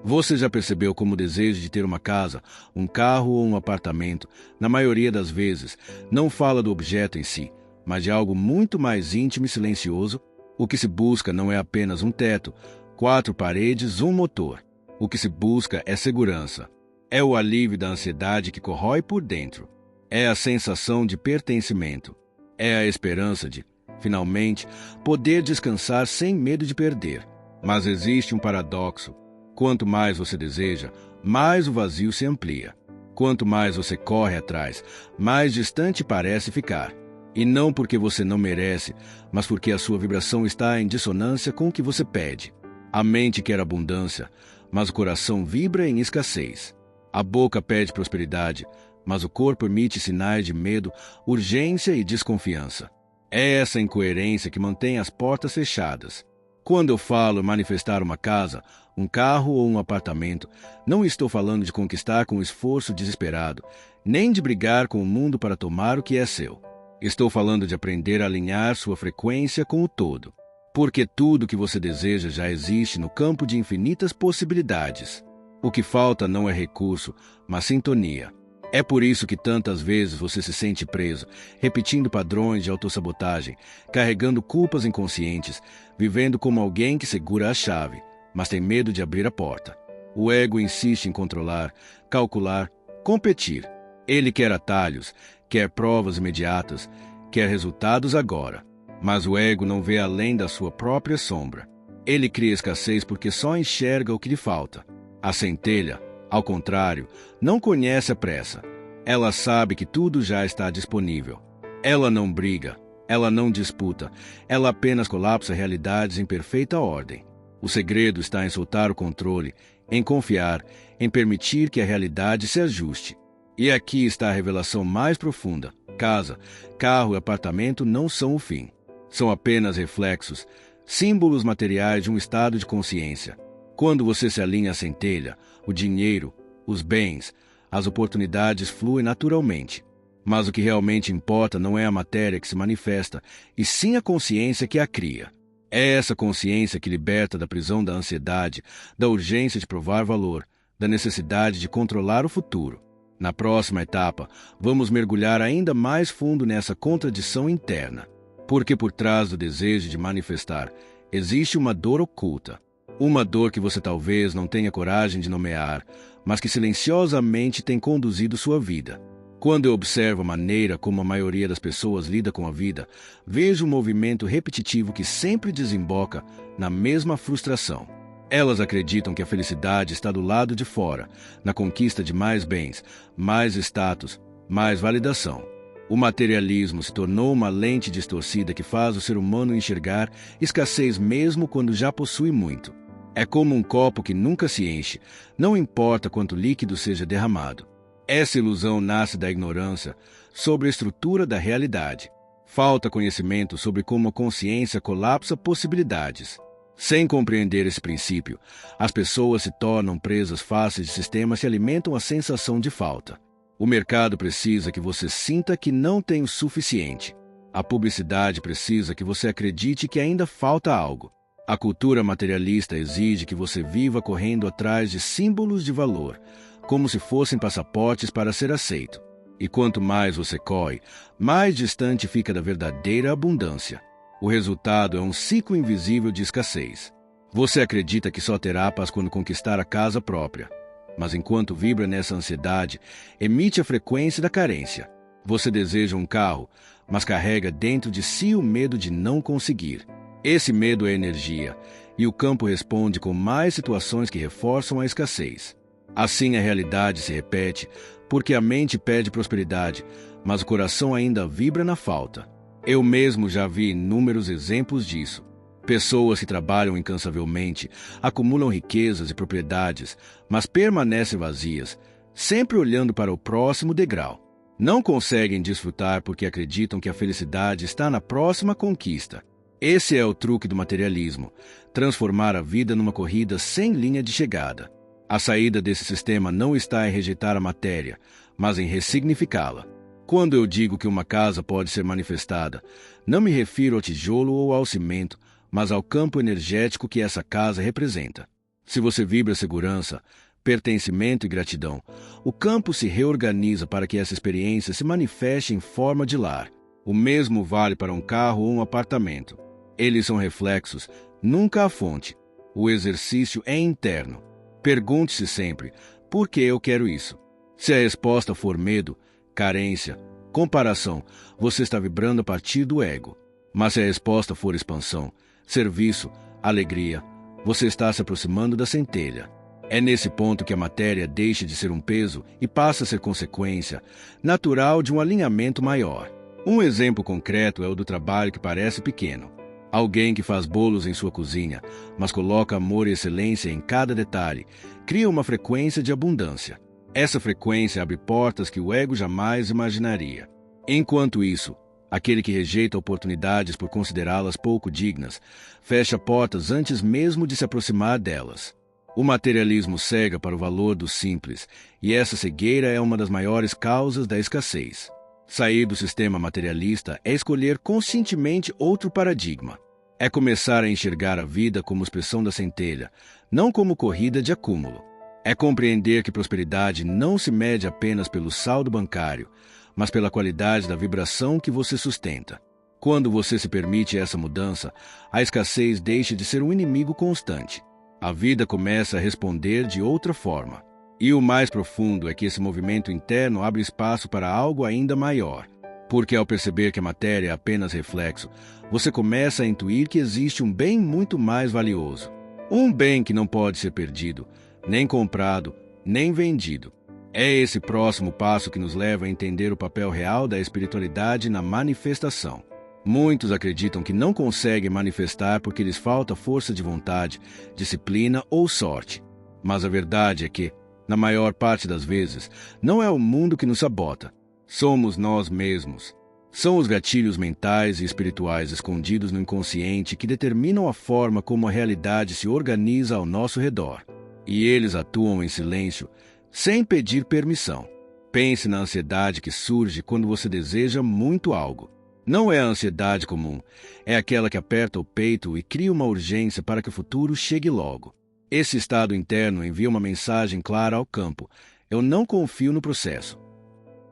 Você já percebeu como o desejo de ter uma casa, um carro ou um apartamento, na maioria das vezes, não fala do objeto em si, mas de algo muito mais íntimo e silencioso? O que se busca não é apenas um teto, 4 paredes, um motor. O que se busca é segurança. É o alívio da ansiedade que corrói por dentro. É a sensação de pertencimento. É a esperança de, finalmente, poder descansar sem medo de perder. Mas existe um paradoxo. Quanto mais você deseja, mais o vazio se amplia. Quanto mais você corre atrás, mais distante parece ficar. E não porque você não merece, mas porque a sua vibração está em dissonância com o que você pede. A mente quer abundância, mas o coração vibra em escassez. A boca pede prosperidade, mas o corpo emite sinais de medo, urgência e desconfiança. É essa incoerência que mantém as portas fechadas. Quando eu falo manifestar uma casa, um carro ou um apartamento, não estou falando de conquistar com esforço desesperado, nem de brigar com o mundo para tomar o que é seu. Estou falando de aprender a alinhar sua frequência com o todo. Porque tudo o que você deseja já existe no campo de infinitas possibilidades. O que falta não é recurso, mas sintonia. É por isso que tantas vezes você se sente preso, repetindo padrões de autossabotagem, carregando culpas inconscientes, vivendo como alguém que segura a chave, mas tem medo de abrir a porta. O ego insiste em controlar, calcular, competir. Ele quer atalhos, quer provas imediatas, quer resultados agora. Mas o ego não vê além da sua própria sombra. Ele cria escassez porque só enxerga o que lhe falta. A centelha, ao contrário, não conhece a pressa. Ela sabe que tudo já está disponível. Ela não briga, ela não disputa, ela apenas colapsa realidades em perfeita ordem. O segredo está em soltar o controle, em confiar, em permitir que a realidade se ajuste. E aqui está a revelação mais profunda. Casa, carro e apartamento não são o fim. São apenas reflexos, símbolos materiais de um estado de consciência. Quando você se alinha à centelha, o dinheiro, os bens, as oportunidades fluem naturalmente. Mas o que realmente importa não é a matéria que se manifesta, e sim a consciência que a cria. É essa consciência que liberta da prisão da ansiedade, da urgência de provar valor, da necessidade de controlar o futuro. Na próxima etapa, vamos mergulhar ainda mais fundo nessa contradição interna. Porque por trás do desejo de manifestar, existe uma dor oculta. Uma dor que você talvez não tenha coragem de nomear, mas que silenciosamente tem conduzido sua vida. Quando eu observo a maneira como a maioria das pessoas lida com a vida, vejo um movimento repetitivo que sempre desemboca na mesma frustração. Elas acreditam que a felicidade está do lado de fora, na conquista de mais bens, mais status, mais validação. O materialismo se tornou uma lente distorcida que faz o ser humano enxergar escassez mesmo quando já possui muito. É como um copo que nunca se enche, não importa quanto líquido seja derramado. Essa ilusão nasce da ignorância sobre a estrutura da realidade. Falta conhecimento sobre como a consciência colapsa possibilidades. Sem compreender esse princípio, as pessoas se tornam presas fáceis de sistemas que alimentam a sensação de falta. O mercado precisa que você sinta que não tem o suficiente. A publicidade precisa que você acredite que ainda falta algo. A cultura materialista exige que você viva correndo atrás de símbolos de valor, como se fossem passaportes para ser aceito. E quanto mais você corre, mais distante fica da verdadeira abundância. O resultado é um ciclo invisível de escassez. Você acredita que só terá paz quando conquistar a casa própria. Mas enquanto vibra nessa ansiedade, emite a frequência da carência. Você deseja um carro, mas carrega dentro de si o medo de não conseguir. Esse medo é energia, e o campo responde com mais situações que reforçam a escassez. Assim a realidade se repete, porque a mente pede prosperidade, mas o coração ainda vibra na falta. Eu mesmo já vi inúmeros exemplos disso. Pessoas que trabalham incansavelmente, acumulam riquezas e propriedades, mas permanecem vazias, sempre olhando para o próximo degrau. Não conseguem desfrutar porque acreditam que a felicidade está na próxima conquista. Esse é o truque do materialismo, transformar a vida numa corrida sem linha de chegada. A saída desse sistema não está em rejeitar a matéria, mas em ressignificá-la. Quando eu digo que uma casa pode ser manifestada, não me refiro ao tijolo ou ao cimento, mas ao campo energético que essa casa representa. Se você vibra segurança, pertencimento e gratidão, o campo se reorganiza para que essa experiência se manifeste em forma de lar. O mesmo vale para um carro ou um apartamento. Eles são reflexos, nunca a fonte. O exercício é interno. Pergunte-se sempre, por que eu quero isso? Se a resposta for medo, carência, comparação, você está vibrando a partir do ego. Mas se a resposta for expansão, serviço, alegria, você está se aproximando da centelha. É nesse ponto que a matéria deixa de ser um peso e passa a ser consequência natural de um alinhamento maior. Um exemplo concreto é o do trabalho que parece pequeno. Alguém que faz bolos em sua cozinha, mas coloca amor e excelência em cada detalhe, cria uma frequência de abundância. Essa frequência abre portas que o ego jamais imaginaria. Enquanto isso, aquele que rejeita oportunidades por considerá-las pouco dignas, fecha portas antes mesmo de se aproximar delas. O materialismo cega para o valor do simples, e essa cegueira é uma das maiores causas da escassez. Sair do sistema materialista é escolher conscientemente outro paradigma. É começar a enxergar a vida como expressão da centelha, não como corrida de acúmulo. É compreender que prosperidade não se mede apenas pelo saldo bancário, mas pela qualidade da vibração que você sustenta. Quando você se permite essa mudança, a escassez deixa de ser um inimigo constante. A vida começa a responder de outra forma. E o mais profundo é que esse movimento interno abre espaço para algo ainda maior. Porque ao perceber que a matéria é apenas reflexo, você começa a intuir que existe um bem muito mais valioso. Um bem que não pode ser perdido, nem comprado, nem vendido. É esse próximo passo que nos leva a entender o papel real da espiritualidade na manifestação. Muitos acreditam que não conseguem manifestar porque lhes falta força de vontade, disciplina ou sorte. Mas a verdade é que, na maior parte das vezes, não é o mundo que nos sabota. Somos nós mesmos. São os gatilhos mentais e espirituais escondidos no inconsciente que determinam a forma como a realidade se organiza ao nosso redor. E eles atuam em silêncio, sem pedir permissão. Pense na ansiedade que surge quando você deseja muito algo. Não é a ansiedade comum, é aquela que aperta o peito e cria uma urgência para que o futuro chegue logo. Esse estado interno envia uma mensagem clara ao campo: eu não confio no processo.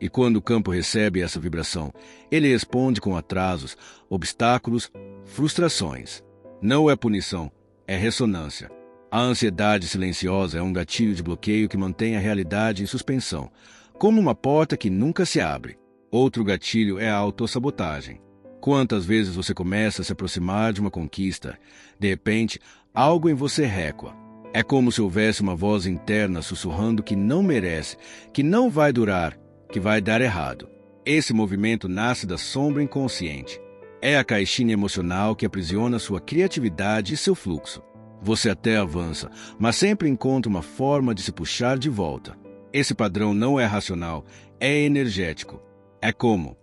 E quando o campo recebe essa vibração, ele responde com atrasos, obstáculos, frustrações. Não é punição, é ressonância. A ansiedade silenciosa é um gatilho de bloqueio que mantém a realidade em suspensão, como uma porta que nunca se abre. Outro gatilho é a autossabotagem. Quantas vezes você começa a se aproximar de uma conquista, de repente, algo em você recua. É como se houvesse uma voz interna sussurrando que não merece, que não vai durar, que vai dar errado. Esse movimento nasce da sombra inconsciente. É a caixinha emocional que aprisiona sua criatividade e seu fluxo. Você até avança, mas sempre encontra uma forma de se puxar de volta. Esse padrão não é racional, é energético. É como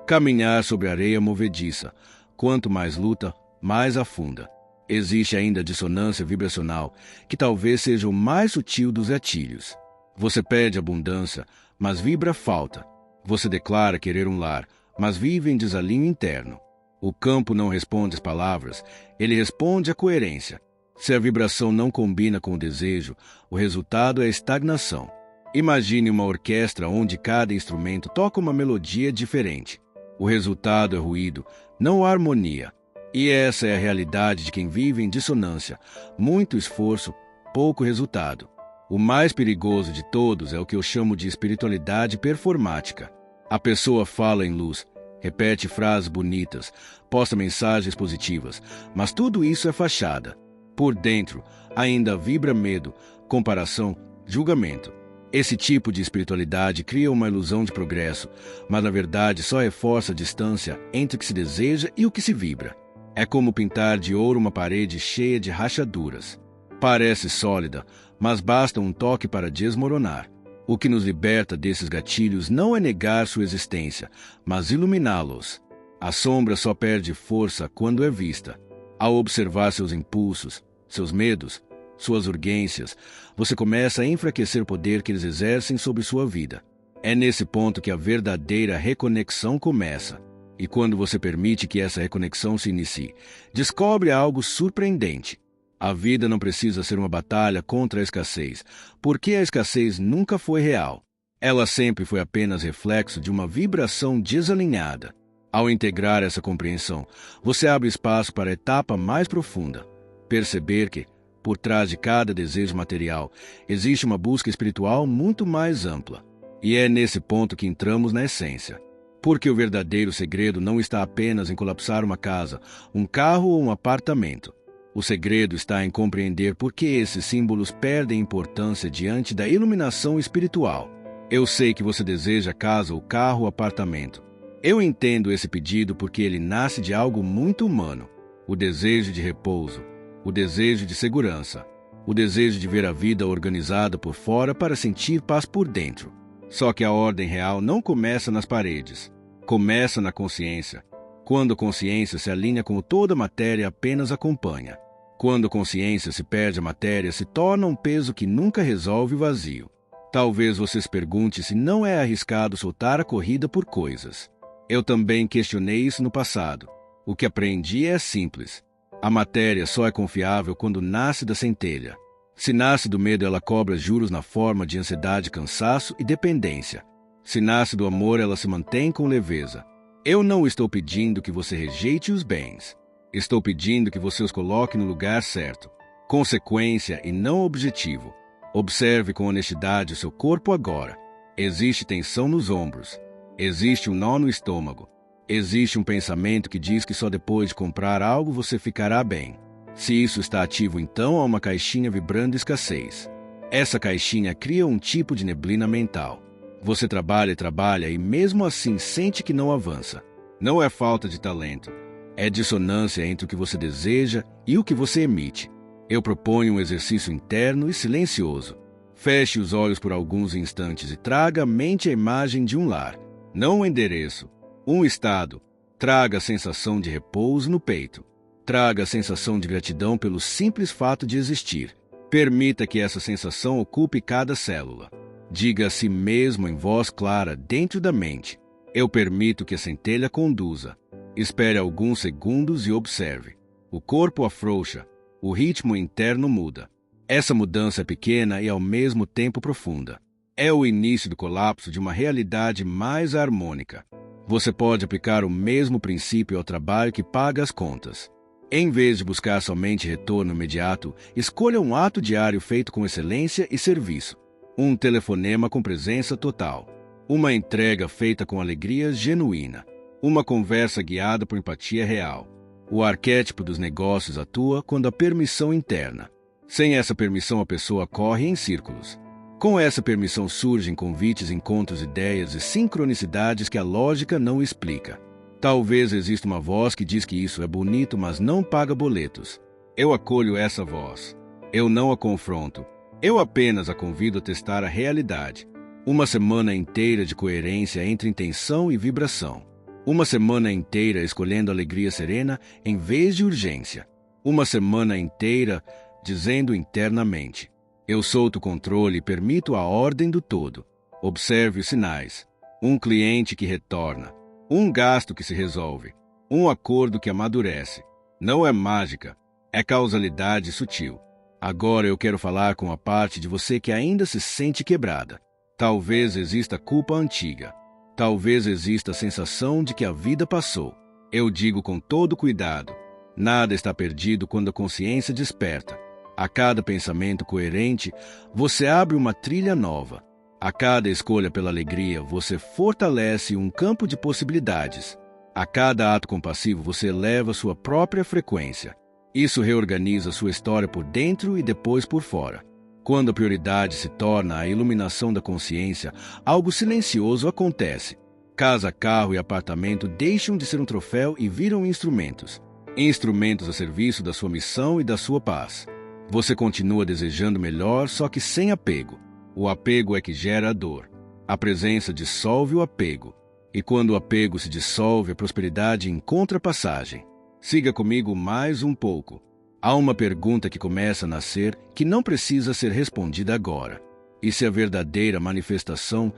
caminhar sobre areia movediça. Quanto mais luta, mais afunda. Existe ainda a dissonância vibracional, que talvez seja o mais sutil dos gatilhos. Você pede abundância, mas vibra falta. Você declara querer um lar, mas vive em desalinho interno. O campo não responde às palavras, ele responde à coerência. Se a vibração não combina com o desejo, o resultado é estagnação. Imagine uma orquestra onde cada instrumento toca uma melodia diferente. O resultado é ruído, não harmonia. E essa é a realidade de quem vive em dissonância. Muito esforço, pouco resultado. O mais perigoso de todos é o que eu chamo de espiritualidade performática. A pessoa fala em luz, repete frases bonitas, posta mensagens positivas, mas tudo isso é fachada. Por dentro, ainda vibra medo, comparação, julgamento. Esse tipo de espiritualidade cria uma ilusão de progresso, mas na verdade só reforça a distância entre o que se deseja e o que se vibra. É como pintar de ouro uma parede cheia de rachaduras. Parece sólida, mas basta um toque para desmoronar. O que nos liberta desses gatilhos não é negar sua existência, mas iluminá-los. A sombra só perde força quando é vista. Ao observar seus impulsos, seus medos, suas urgências, você começa a enfraquecer o poder que eles exercem sobre sua vida. É nesse ponto que a verdadeira reconexão começa. E quando você permite que essa reconexão se inicie, descobre algo surpreendente. A vida não precisa ser uma batalha contra a escassez, porque a escassez nunca foi real. Ela sempre foi apenas reflexo de uma vibração desalinhada. Ao integrar essa compreensão, você abre espaço para a etapa mais profunda. Perceber que, por trás de cada desejo material, existe uma busca espiritual muito mais ampla. E é nesse ponto que entramos na essência. Porque o verdadeiro segredo não está apenas em colapsar uma casa, um carro ou um apartamento. O segredo está em compreender por que esses símbolos perdem importância diante da iluminação espiritual. Eu sei que você deseja casa, o carro, o apartamento. Eu entendo esse pedido porque ele nasce de algo muito humano. O desejo de repouso, o desejo de segurança, o desejo de ver a vida organizada por fora para sentir paz por dentro. Só que a ordem real não começa nas paredes. Começa na consciência. Quando a consciência se alinha com toda a matéria, apenas acompanha. Quando a consciência se perde, a matéria se torna um peso que nunca resolve o vazio. Talvez você se pergunte se não é arriscado soltar a corrida por coisas. Eu também questionei isso no passado. O que aprendi é simples. A matéria só é confiável quando nasce da centelha. Se nasce do medo, ela cobra juros na forma de ansiedade, cansaço e dependência. Se nasce do amor, ela se mantém com leveza. Eu não estou pedindo que você rejeite os bens. Estou pedindo que você os coloque no lugar certo. Consequência e não objetivo. Observe com honestidade o seu corpo agora. Existe tensão nos ombros. Existe um nó no estômago. Existe um pensamento que diz que só depois de comprar algo você ficará bem. Se isso está ativo, então há uma caixinha vibrando escassez. Essa caixinha cria um tipo de neblina mental. Você trabalha e trabalha e mesmo assim sente que não avança. Não é falta de talento. É dissonância entre o que você deseja e o que você emite. Eu proponho um exercício interno e silencioso. Feche os olhos por alguns instantes e traga à mente a imagem de um lar. Não um endereço, um estado. Traga a sensação de repouso no peito. Traga a sensação de gratidão pelo simples fato de existir. Permita que essa sensação ocupe cada célula. Diga a si mesmo em voz clara dentro da mente. Eu permito que a centelha conduza. Espere alguns segundos e observe. O corpo afrouxa. O ritmo interno muda. Essa mudança é pequena e ao mesmo tempo profunda. É o início do colapso de uma realidade mais harmônica. Você pode aplicar o mesmo princípio ao trabalho que paga as contas. Em vez de buscar somente retorno imediato, escolha um ato diário feito com excelência e serviço. Um telefonema com presença total. Uma entrega feita com alegria genuína. Uma conversa guiada por empatia real. O arquétipo dos negócios atua quando há permissão interna. Sem essa permissão, a pessoa corre em círculos. Com essa permissão surgem convites, encontros, ideias e sincronicidades que a lógica não explica. Talvez exista uma voz que diz que isso é bonito, mas não paga boletos. Eu acolho essa voz. Eu não a confronto. Eu apenas a convido a testar a realidade. Uma semana inteira de coerência entre intenção e vibração. Uma semana inteira escolhendo alegria serena em vez de urgência. Uma semana inteira dizendo internamente: eu solto o controle e permito a ordem do todo. Observe os sinais. Um cliente que retorna. Um gasto que se resolve. Um acordo que amadurece. Não é mágica. É causalidade sutil. Agora eu quero falar com a parte de você que ainda se sente quebrada. Talvez exista culpa antiga. Talvez exista a sensação de que a vida passou. Eu digo com todo cuidado: nada está perdido quando a consciência desperta. A cada pensamento coerente, você abre uma trilha nova. A cada escolha pela alegria, você fortalece um campo de possibilidades. A cada ato compassivo, você eleva sua própria frequência. Isso reorganiza sua história por dentro e depois por fora. Quando a prioridade se torna a iluminação da consciência, algo silencioso acontece. Casa, carro e apartamento deixam de ser um troféu e viram instrumentos. Instrumentos a serviço da sua missão e da sua paz. Você continua desejando melhor, só que sem apego. O apego é que gera a dor. A presença dissolve o apego. E quando o apego se dissolve, a prosperidade encontra passagem. Siga comigo mais um pouco. Há uma pergunta que começa a nascer que não precisa ser respondida agora. E se a verdadeira manifestação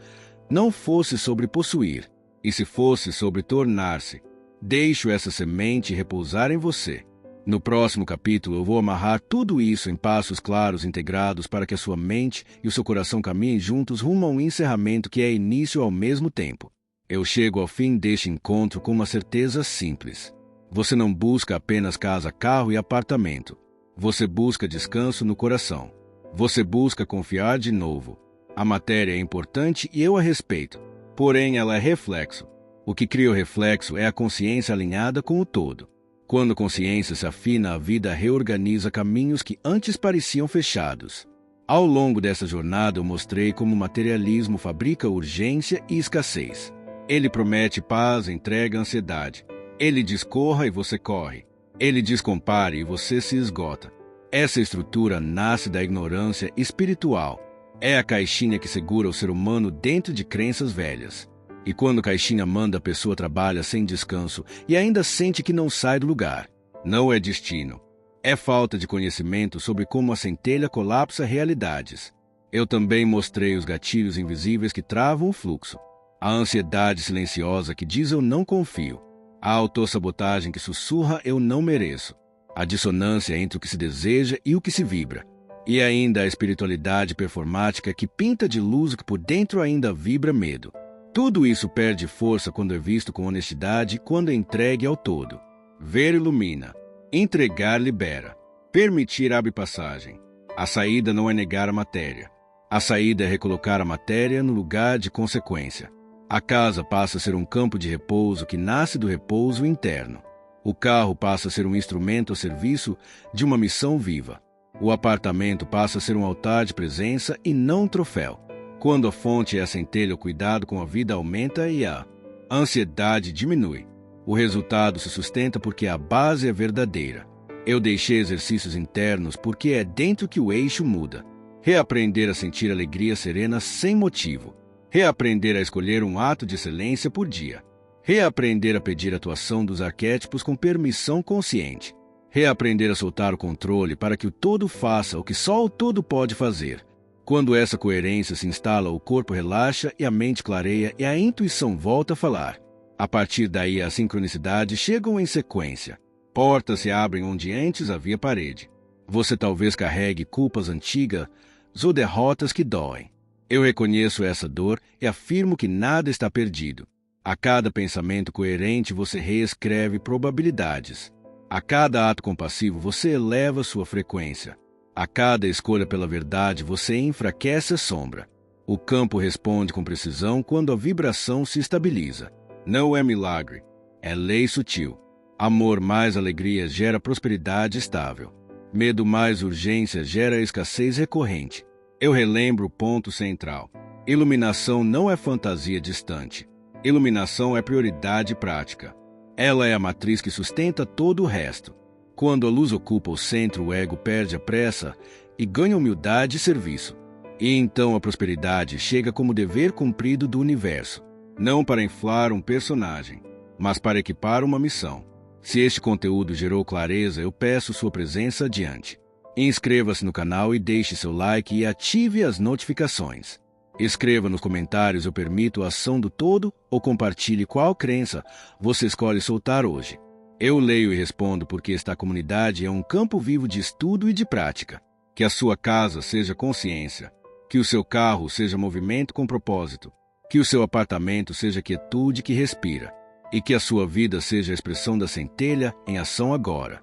não fosse sobre possuir, e se fosse sobre tornar-se? Deixo essa semente repousar em você. No próximo capítulo, eu vou amarrar tudo isso em passos claros integrados para que a sua mente e o seu coração caminhem juntos rumo a um encerramento que é início ao mesmo tempo. Eu chego ao fim deste encontro com uma certeza simples. Você não busca apenas casa, carro e apartamento. Você busca descanso no coração. Você busca confiar de novo. A matéria é importante e eu a respeito. Porém, ela é reflexo. O que cria o reflexo é a consciência alinhada com o todo. Quando a consciência se afina, a vida reorganiza caminhos que antes pareciam fechados. Ao longo dessa jornada, eu mostrei como o materialismo fabrica urgência e escassez. Ele promete paz, entrega ansiedade. Ele diz corra e você corre. Ele diz compare e você se esgota. Essa estrutura nasce da ignorância espiritual. É a caixinha que segura o ser humano dentro de crenças velhas. E quando a caixinha manda, a pessoa trabalha sem descanso e ainda sente que não sai do lugar. Não é destino. É falta de conhecimento sobre como a centelha colapsa realidades. Eu também mostrei os gatilhos invisíveis que travam o fluxo. A ansiedade silenciosa que diz eu não confio. A autossabotagem que sussurra eu não mereço. A dissonância entre o que se deseja e o que se vibra. E ainda a espiritualidade performática que pinta de luz o que por dentro ainda vibra medo. Tudo isso perde força quando é visto com honestidade e quando é entregue ao todo. Ver ilumina. Entregar libera. Permitir abre passagem. A saída não é negar a matéria. A saída é recolocar a matéria no lugar de consequência. A casa passa a ser um campo de repouso que nasce do repouso interno. O carro passa a ser um instrumento a serviço de uma missão viva. O apartamento passa a ser um altar de presença e não um troféu. Quando a fonte é a centelha, o cuidado com a vida aumenta e a ansiedade diminui. O resultado se sustenta porque a base é verdadeira. Eu deixei exercícios internos porque é dentro que o eixo muda. Reaprender a sentir alegria serena sem motivo. Reaprender a escolher um ato de excelência por dia. Reaprender a pedir atuação dos arquétipos com permissão consciente. Reaprender a soltar o controle para que o todo faça o que só o todo pode fazer. Quando essa coerência se instala, o corpo relaxa e a mente clareia e a intuição volta a falar. A partir daí, as sincronicidades chegam em sequência. Portas se abrem onde antes havia parede. Você talvez carregue culpas antigas ou derrotas que doem. Eu reconheço essa dor e afirmo que nada está perdido. A cada pensamento coerente, você reescreve probabilidades. A cada ato compassivo, você eleva sua frequência. A cada escolha pela verdade, você enfraquece a sombra. O campo responde com precisão quando a vibração se estabiliza. Não é milagre, é lei sutil. Amor mais alegria gera prosperidade estável. Medo mais urgência gera escassez recorrente. Eu relembro o ponto central. Iluminação não é fantasia distante. Iluminação é prioridade prática. Ela é a matriz que sustenta todo o resto. Quando a luz ocupa o centro, o ego perde a pressa e ganha humildade e serviço. E então a prosperidade chega como dever cumprido do universo, não para inflar um personagem, mas para equipar uma missão. Se este conteúdo gerou clareza, eu peço sua presença adiante. Inscreva-se no canal e deixe seu like e ative as notificações. Escreva nos comentários, eu permito a ação do todo ou compartilhe qual crença você escolhe soltar hoje. Eu leio e respondo porque esta comunidade é um campo vivo de estudo e de prática. Que a sua casa seja consciência. Que o seu carro seja movimento com propósito. Que o seu apartamento seja quietude que respira. E que a sua vida seja a expressão da centelha em ação agora.